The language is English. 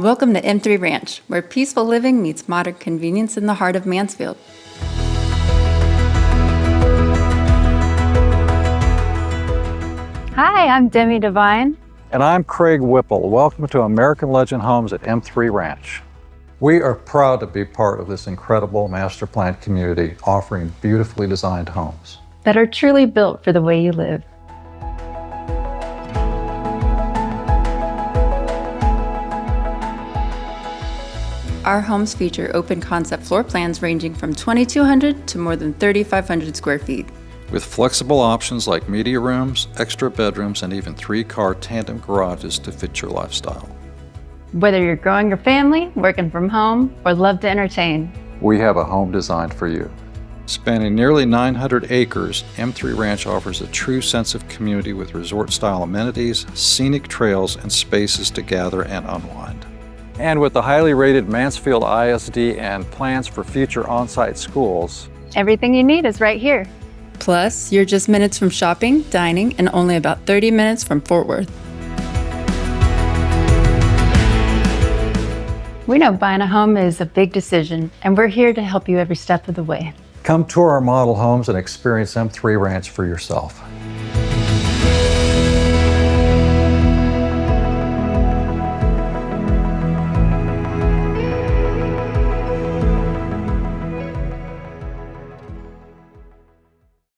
Welcome to M3 Ranch, where peaceful living meets modern convenience in the heart of Mansfield. Hi, I'm Demi Devine. And I'm Craig Whipple. Welcome to American Legend Homes at M3 Ranch. We are proud to be part of this incredible master planned community offering beautifully designed homes That are truly built for the way you live. Our homes feature open concept floor plans ranging from 2,200 to more than 3,500 square feet. with flexible options like media rooms, extra bedrooms, and even 3-car tandem garages to fit your lifestyle. Whether you're growing your family, working from home, or love to entertain. We have a home designed for you. Spanning nearly 900 acres, M3 Ranch offers a true sense of community with resort-style amenities, scenic trails, and spaces to gather and unwind. And with the highly rated Mansfield ISD and plans for future on-site schools, Everything you need is right here. Plus, you're just minutes from shopping, dining, and only about 30 minutes from Fort Worth. We know buying a home is a big decision, and we're here to help you every step of the way. come tour our model homes and experience M3 Ranch for yourself.